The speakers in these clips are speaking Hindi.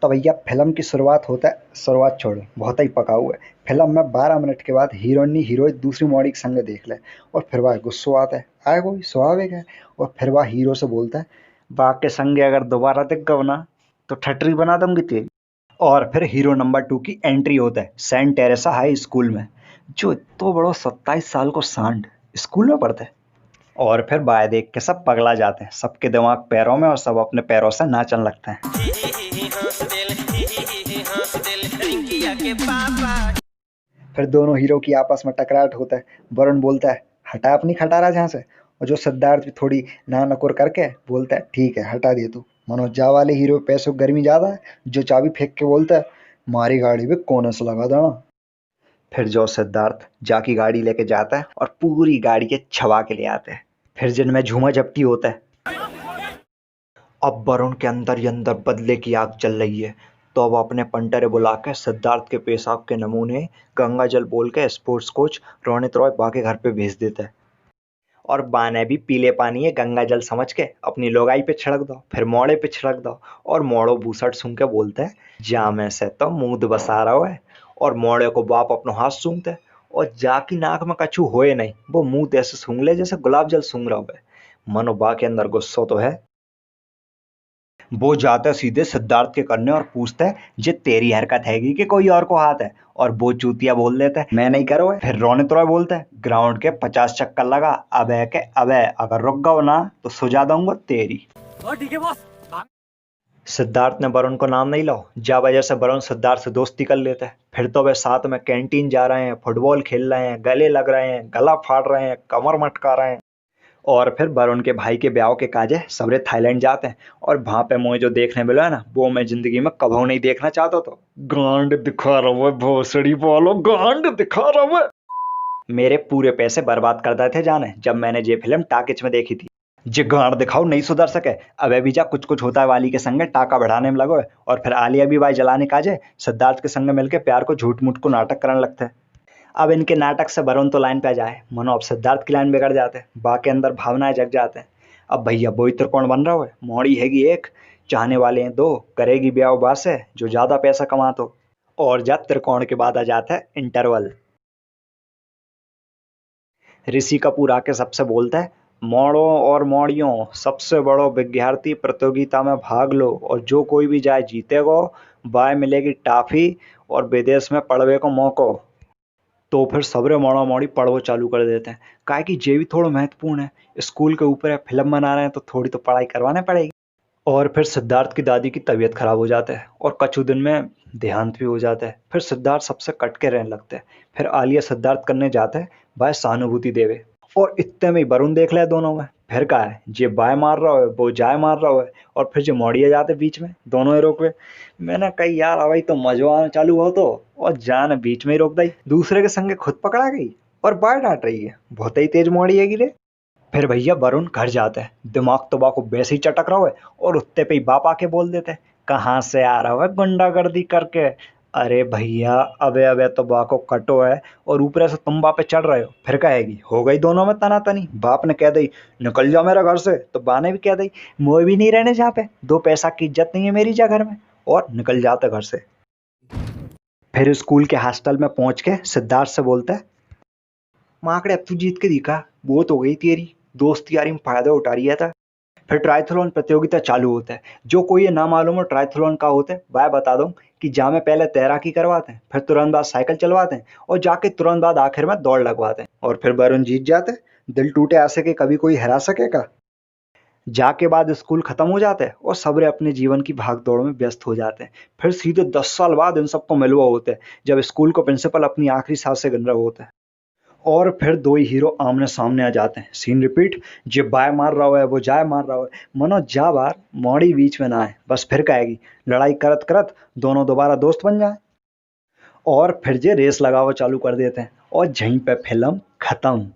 तो भैया फिल्म की शुरुआत होता है, शुरुआत छोड़ो बहुत ही पका हुआ है। फिल्म में 12 मिनट के बाद हीरोइनी हीरो दूसरी मॉडी के संग देख ले और फिर वह गुस्सो आता है, आए कोई स्वाभाविक है। और फिर वह हीरो से बोलता है, बा के संगे अगर दोबारा दिख गओ ना तो ठटरी बना दूंगी तेरी। और फिर हीरो नंबर 2 की एंट्री होता है सेंट टेरेसा हाई स्कूल में, जो इतो बड़ो 27 साल को सांड स्कूल में पढ़ता है। और फिर बाय देख के सब पगला जाते हैं, सबके दिमाग पैरों में और सब अपने पैरों से नाचने लगते हैं। फिर दोनों हीरो की आपस में टकराट होता है। वरुण बोलता है, हटा अपनी खटारा जहाँ से। और जो सिद्धार्थ भी थोड़ी ना नकुर करके बोलता है, ठीक है हटा दे तू। मनोज जा वाले हीरो पैसों की गर्मी ज्यादा है, जो चाबी फेंक के बोलता है, मारी गाड़ी भी कोने से लगा देना। फिर जो सिद्धार्थ जाकी गाड़ी लेके जाता है और पूरी गाड़ी के छवा के ले आते हैं। फिर जिनमें झूमा झपटी होता है। अब वरुण के अंदर ही अंदर बदले की आग चल रही है, तो अब अपने पंटरे बुला के सिद्धार्थ के पेशाब के नमूने गंगा जल बोल के स्पोर्ट्स कोच रोनित रॉय बा के घर पे भेज देता है। और बा ने भी पीले पानी है गंगा जल समझ के अपनी लोगाई पे छिड़क दो, फिर मोड़े पे छिड़क दो। और मोड़ो बूसट सूंघ के बोलता है, जा में से तो मुंह बसा रहा है। और मोड़े को बाप अपनो हाथ सूंघते है और जाकी नाक में कछु होए नहीं, वो मुंह ऐसे सूंघ ले जैसे गुलाब जल सूंघ रहा है। मनो बा के अंदर गुस्सा तो है। वो जाता है सीधे सिद्धार्थ के करने और पूछता है, जे तेरी हरकत हैगी कि कोई और को हाथ है। और वो चूतिया बोल देता है, मैं नहीं करो है। फिर रोनित रॉय बोलता है, ग्राउंड के 50 चक्कर लगा, अबे के अबे अगर रुक गओ ना तो सुझा दूंगा तेरी। ठीक है बॉस। सिद्धार्थ ने वरुण को नाम नहीं लो, जा वजह से वरुण सिद्धार्थ से दोस्ती कर लेता है। फिर तो वे साथ में कैंटीन जा रहे हैं, फुटबॉल खेल रहे हैं, गले लग रहे हैं, गला फाड़ रहे हैं, कमर मटका रहे हैं। और फिर वरुण के भाई के ब्याह के काजे सबरे थाईलैंड जाते हैं। और वहां पे मुझे जो देखने मिला है ना, वो मैं जिंदगी में कभी नहीं देखना चाहता। तो गांड दिखा रहा है भोसड़ी वालों, गांड दिखा रहा है। मेरे पूरे पैसे बर्बाद कर दिए थे जाने जब मैंने ये फिल्म टाकिज में देखी थी। जे गांड दिखाओ नहीं सुधर सके, अबे भी जा कुछ कुछ होता है वाली के संगे टाका बढ़ाने में लगो है। और फिर आलिया भी भाई जलाने काजे सिद्धार्थ के संग मिलकर प्यार को झूठ मूठ को नाटक करने लगते हैं। अब इनके नाटक से वरुण तो लाइन पे आ जाए, मनो अब सिद्धार्थ की लाइन बिगड़ जाते हैं, बा के अंदर भावनाएं जग जाते हैं। अब भैया वही त्रिकोण बन रहा है, मोड़ी हैगी एक, चाहने वाले हैं दो, करेगी ब्याह बा से जो ज्यादा पैसा कमा तो। और जब त्रिकोण के बाद आ जाता है इंटरवल। ऋषि कपूर आके सबसे बोलता है, मोड़ों और मोड़ियों सबसे बड़ो विद्यार्थी प्रतियोगिता में भाग लो और जो कोई भी जाए जीतेगो, बाय मिलेगी टाफी और विदेश में पढ़वे को मौको। तो फिर सबरे मोड़ा मोड़ी पढ़वो चालू कर देते हैं, काहे कि ये भी थोड़ा महत्वपूर्ण है, स्कूल के ऊपर है, फिल्म बना रहे हैं तो थोड़ी तो पढ़ाई करवाने पड़ेगी। और फिर सिद्धार्थ की दादी की तबीयत खराब हो जाता है और कछु दिन में देहांत भी हो जाता है। फिर सिद्धार्थ सबसे कट के रहने लगता है। फिर आलिया सिद्धार्थ करने जाता है बाय सहानुभूति देवे, और इतने में ही वरुण देख ले दोनों में। फिर का है जे बाय मार रहा है वो जाय मार रहा है, और फिर जो मोड़िए जाते बीच में दोनों ही रोक गए। मैंने कही यार अभी तो मजो आना चालू हो तो, और जान बीच में ही रोक दी, दूसरे के संगे खुद पकड़ा गई और बाय डांट रही है, बहुत ही तेज मोड़ी है गिरे। फिर भैया वरुण घर जाता है, दिमाग तो बाको वैसे ही चटक रहा है, और उत्ते पे ही बाप आके बोल देते हैं, कहाँ से आ रहा है गुंडागर्दी करके। अरे भैया अबे अबे तो बाको कटो है और ऊपर से तुम बापे चढ़ रहे हो। फिर कहेगी हो गई दोनों में तनातनी, बाप ने कह दी निकल जाओ मेरे घर से, तो बा ने भी कह दी मोए भी नहीं रहने जहाँ पे, दो पैसा की इज्जत नहीं है मेरी जा घर में, और निकल जाते घर से। फिर स्कूल के हॉस्टल में पहुंच के सिद्धार्थ से बोलता है, माकड़े अब तू जीत के दिखा, वो तो गई तेरी दोस्त यारी में फायदा उठा रही था। फिर ट्रायथलॉन प्रतियोगिता चालू होता है। जो कोई ये ना मालूम हो ट्रायथलॉन का होता है, वह बता दूं कि जहाँ में पहले तैराकी करवाते हैं, फिर तुरंत बाद साइकिल चलवाते हैं, और जाके तुरंत बाद आखिर में दौड़ लगवाते हैं। और फिर वरुण जीत जाते हैं, दिल टूटे ऐसे कि कभी कोई हरा सकेगा। जाके बाद स्कूल खत्म हो जाता है और सबरे अपने जीवन की भाग दौड़ में व्यस्त हो जाते हैं। फिर सीधे 10 साल बाद इन सबको मिलवा होते हैं, जब स्कूल को प्रिंसिपल अपनी आखिरी सांस से गिन रहा होता है। और फिर दो ही हीरो आमने सामने आ जाते हैं। सीन रिपीट, जे बाय मार रहा है वो जाय मार रहा है, मनो जा बार मौड़ी बीच में ना आए, बस फिर कहेगी लड़ाई करत करत दोनों दोबारा दोस्त बन जाए। और फिर जे रेस लगावा चालू कर देते हैं और यहीं पे फिल्म खत्म।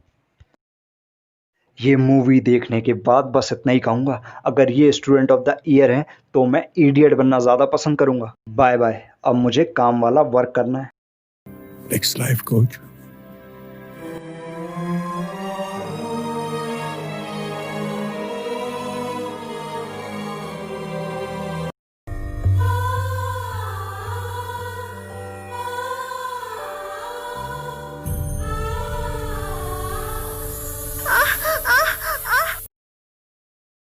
ये मूवी देखने के बाद बस इतना ही कहूंगा, अगर ये स्टूडेंट ऑफ द ईयर है तो मैं इडियट बनना ज्यादा पसंद करूंगा। बाय बाय, अब मुझे काम वाला वर्क करना है। Next life coach.